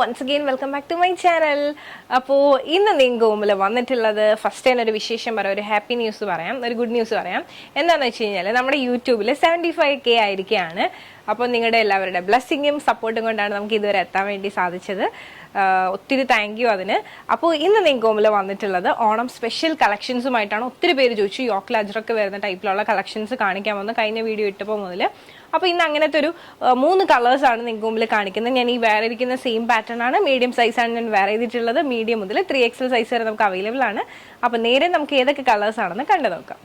once again welcome back to my channel. അപ്പോൾ ഇന്ന് നിങ്ങൾക്ക് വന്നിട്ടുള്ളത് ഫസ്റ്റ് ടൈം ഒരു വിശേഷം പറയാം, ഒരു ഹാപ്പി ന്യൂസ് പറയാം, ഒരു ഗുഡ് ന്യൂസ് പറയാം. എന്താണെന്ന് വെച്ച് കഴിഞ്ഞാൽ നമ്മുടെ യൂട്യൂബിൽ 75K ആയിരിക്കുകയാണ്. അപ്പോൾ നിങ്ങളുടെ എല്ലാവരുടെ ബ്ലെസ്സിങ്ങും സപ്പോർട്ടും കൊണ്ടാണ് നമുക്ക് ഇതുവരെ എത്താൻ വേണ്ടി സാധിച്ചത്. ഒത്തിരി താങ്ക് യു അതിന്. അപ്പോൾ ഇന്ന് നിങ്ങൾക്ക് വന്നിട്ടുള്ളത് ഓണം സ്പെഷ്യൽ കളക്ഷൻസുമായിട്ടാണ്. ഒത്തിരി പേര് ചോദിച്ചു യോക്കിൽ അജ്രക്ക് വരുന്ന ടൈപ്പിലുള്ള കളക്ഷൻസ് കാണിക്കാൻ വന്ന് കഴിഞ്ഞ വീഡിയോ ഇട്ടപ്പോൾ മുതൽ. അപ്പോൾ ഇന്ന് അങ്ങനത്തെ ഒരു 3 കളേഴ്സാണ് നിങ്ങൾക്ക് മുമ്പിൽ കാണിക്കുന്നത്. ഞാൻ ഈ വേറെ ഇരിക്കുന്ന സെയിം പാറ്റേൺ ആണ്, മീഡിയം സൈസാണ് ഞാൻ വേറെ ചെയ്തിട്ടുള്ളത്. മീഡിയം മുതൽ 3XL സൈസ് വരെ നമുക്ക് അവൈലബിൾ ആണ്. അപ്പോൾ നേരെ നമുക്ക് ഏതൊക്കെ കളേഴ്സാണെന്ന് കണ്ടു നോക്കാം.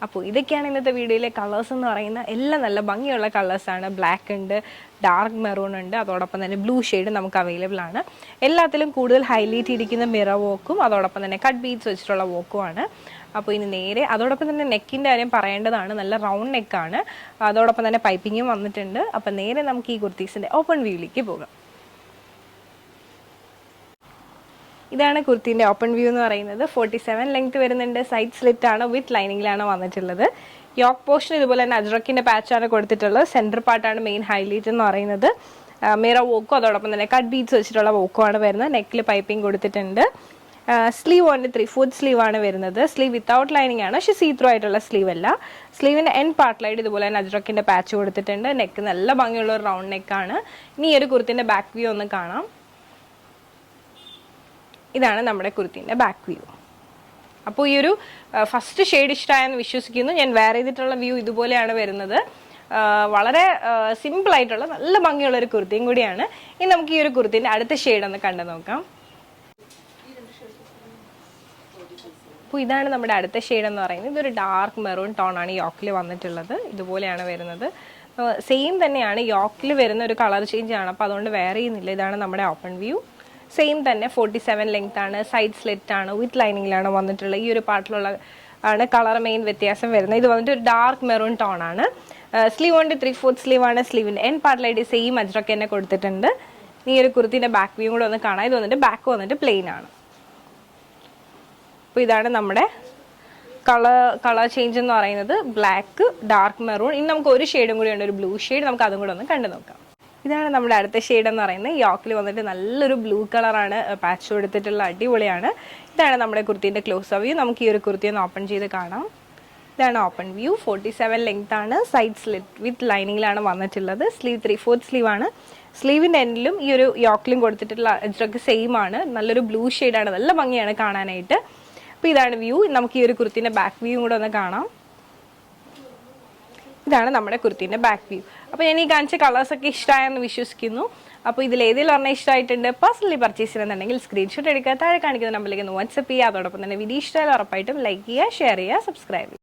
അപ്പോൾ ഇതൊക്കെയാണ് ഇന്നത്തെ വീഡിയോയിലെ കളേഴ്സ് എന്ന് പറയുന്ന എല്ലാം നല്ല ഭംഗിയുള്ള കളേഴ്സാണ്. ബ്ലാക്ക് ഉണ്ട്, ഡാർക്ക് മെറൂൺ ഉണ്ട്, അതോടൊപ്പം തന്നെ ബ്ലൂ ഷെയ്ഡ് നമുക്ക് അവൈലബിൾ ആണ്. എല്ലാത്തിലും കൂടുതൽ ഹൈലൈറ്റ് ഇരിക്കുന്ന മിറർ വോക്കും അതോടൊപ്പം തന്നെ കട്ട് ബീഡ്സ് വെച്ചിട്ടുള്ള വോക്കുമാണ്. അപ്പോൾ ഇനി നേരെ അതോടൊപ്പം തന്നെ നെക്കിൻ്റെ കാര്യം പറയേണ്ടതാണ്. നല്ല റൗണ്ട് നെക്കാണ്, അതോടൊപ്പം തന്നെ പൈപ്പിങ്ങും വന്നിട്ടുണ്ട്. അപ്പോൾ നേരെ നമുക്ക് ഈ കുർത്തീസിൻ്റെ ഓപ്പൺ വ്യൂയിലേക്ക് പോകാം. ഇതാണ് കുർത്തീൻ്റെ ഓപ്പൺ വ്യൂ എന്ന് പറയുന്നത്. 47 ലെങ്ത് വരുന്നുണ്ട്. സൈഡ് സ്ലിറ്റ് ആണ്, വിത്ത് ലൈനിങ്ങിലാണ് വന്നിട്ടുള്ളത്. യോക്ക് പോർഷൻ ഇതുപോലെ തന്നെ അജ്രക്കിൻ്റെ പാച്ചാണ് കൊടുത്തിട്ടുള്ളത്. സെൻറ്റർ പാർട്ടാണ് മെയിൻ ഹൈലൈറ്റ് എന്ന് പറയുന്നത്. മിറർ വോക്കും അതോടൊപ്പം തന്നെ കട്ട് ബീഡ്സ് വെച്ചിട്ടുള്ള വോക്കുമാണ് വരുന്നത്. നെക്കിൽ പൈപ്പിംഗ് കൊടുത്തിട്ടുണ്ട്. സ്ലീവ് വന്നിട്ട് 3/4 സ്ലീവ് ആണ് വരുന്നത്. സ്ലീവ് വിത്തൗട്ട് ലൈനിങ് ആണ്, പക്ഷേ സീ ത്രൂ ആയിട്ടുള്ള സ്ലീവ് അല്ല. സ്ലീവിൻ്റെ എൻഡ് പാർട്ടിലായിട്ട് ഇതുപോലെ തന്നെ അജ്രക്കിൻ്റെ പാച്ച് കൊടുത്തിട്ടുണ്ട്. നെക്ക് നല്ല ഭംഗിയുള്ള ഒരു റൗണ്ട് നെക്കാണ്. ഇനി ഈ ഒരു കുർത്തിൻ്റെ ബാക്ക് വ്യൂ ഒന്ന് കാണാം. ഇതാണ് നമ്മുടെ കുർത്തീൻ്റെ ബാക്ക് വ്യൂ. അപ്പോൾ ഈ ഒരു ഫസ്റ്റ് ഷെയ്ഡ് ഇഷ്ടമായെന്ന് വിശ്വസിക്കുന്നു. ഞാൻ വേറെ ചെയ്തിട്ടുള്ള വ്യൂ ഇതുപോലെയാണ് വരുന്നത്. വളരെ സിമ്പിളായിട്ടുള്ള നല്ല ഭംഗിയുള്ള ഒരു കുർത്തിയും കൂടിയാണ്. ഇനി നമുക്ക് ഈ ഒരു കുർത്തീൻ്റെ അടുത്ത ഷെയ്ഡ് ഒന്ന് കണ്ടു നോക്കാം. അപ്പോൾ ഇതാണ് നമ്മുടെ അടുത്ത ഷെയ്ഡ് എന്ന് പറയുന്നത്. ഇതൊരു ഡാർക്ക് മെറൂൺ ടോണാണ് യോക്കിൽ വന്നിട്ടുള്ളത്. ഇതുപോലെയാണ് വരുന്നത്. സെയിം തന്നെയാണ്, യോക്കിൽ വരുന്ന ഒരു കളർ ചേഞ്ച് ആണ്, അപ്പോൾ അതുകൊണ്ട് വേറെ ചെയ്യുന്നില്ല. ഇതാണ് നമ്മുടെ ഓപ്പൺ വ്യൂ. സെയിം തന്നെ 47 ലെങ്ത് ആണ്, സൈഡ് സ്ലിറ്റ് ആണ്, വിത്ത് ലൈനിങ്ങിലാണ് വന്നിട്ടുള്ളത്. ഈ ഒരു പാർട്ടിലുള്ള ആണ് കളർ മെയിൻ വ്യത്യാസം വരുന്നത്. ഇത് വന്നിട്ട് ഒരു ഡാർക്ക് മെറൂൺ ടോൺ ആണ്. സ്ലീവ് കൊണ്ട് 3/4 സ്ലീവ് ആണ്. സ്ലീവിൻ്റെ എൻഡ് പാർട്ടിലായിട്ട് സെയിം അജ്രക്ക് തന്നെ കൊടുത്തിട്ടുണ്ട്. ഈ ഒരു കുർത്തിൻ്റെ ബാക്ക് വ്യൂ കൂടെ ഒന്ന് കാണാം. ഇത് വന്നിട്ട് ബാക്ക് വന്നിട്ട് പ്ലെയിൻ ആണ്. അപ്പോൾ ഇതാണ് നമ്മുടെ കളർ ചേഞ്ച് എന്ന് പറയുന്നത്. Black, dark maroon. ഇനി നമുക്ക് ഒരു ഷെയ്ഡും കൂടി ഉണ്ട്, ഒരു ബ്ലൂ ഷെയ്ഡ്. നമുക്ക് അതും കൂടെ ഒന്ന് കണ്ടു നോക്കാം. ഇതാണ് നമ്മുടെ അടുത്ത ഷെയ്ഡ് എന്ന് പറയുന്നത്. യോക്കിൽ വന്നിട്ട് നല്ലൊരു ബ്ലൂ കളറാണ് പാച്ച് കൊടുത്തിട്ടുള്ള, അടിപൊളിയാണ്. ഇതാണ് നമ്മുടെ കുർത്തീൻ്റെ ക്ലോസ് വ്യൂ. നമുക്ക് ഈ ഒരു കുർത്തി ഒന്ന് ഓപ്പൺ ചെയ്ത് കാണാം. ഇതാണ് ഓപ്പൺ വ്യൂ. 47 ലെങ്ത് ആണ്, സൈഡ് സ്ലിറ്റ് വിത്ത് ലൈനിങ്ങിലാണ് വന്നിട്ടുള്ളത്. സ്ലീവ് 3/4 സ്ലീവ് ആണ്. സ്ലീവിൻ്റെ എൻഡിലും ഈ ഒരു യോക്കിലും കൊടുത്തിട്ടുള്ള അജ്രക്ക് സെയിം ആണ്. നല്ലൊരു ബ്ലൂ ഷെയ്ഡാണ്, നല്ല ഭംഗിയാണ് കാണാനായിട്ട്. അപ്പോൾ ഇതാണ് വ്യൂ. നമുക്ക് ഈ ഒരു കുർത്തീൻ്റെ ബാക്ക് വ്യൂ കൂടെ ഒന്ന് കാണാം. ഇതാണ് നമ്മുടെ കുർത്തീൻ്റെ ബാക്ക് വ്യൂ. അപ്പോൾ ഞാൻ ഈ കാണിച്ച കളേഴ്സൊക്കെ ഇഷ്ടമായെന്ന് വിശ്വസിക്കുന്നു. അപ്പോൾ ഇതിലേതെങ്കിലും ഒരെണ്ണം ഇഷ്ടമായിട്ടുണ്ട് പേഴ്സണലി പർച്ചേസ് ചെയ്യുന്നുണ്ടെങ്കിൽ സ്ക്രീൻഷോട്ട് എടുക്കുക, താഴെ കാണിക്കുന്ന നമ്പറിലേക്ക് ഒന്ന് വാട്സപ്പ് ചെയ്യുക. അതോടൊപ്പം തന്നെ വീഡിയോ ഇഷ്ടമായാലും ഉറപ്പായിട്ടും ലൈക്ക് ചെയ്യുക, ഷെയർ ചെയ്യുക, സബ്സ്ക്രൈബ് ചെയ്യുക.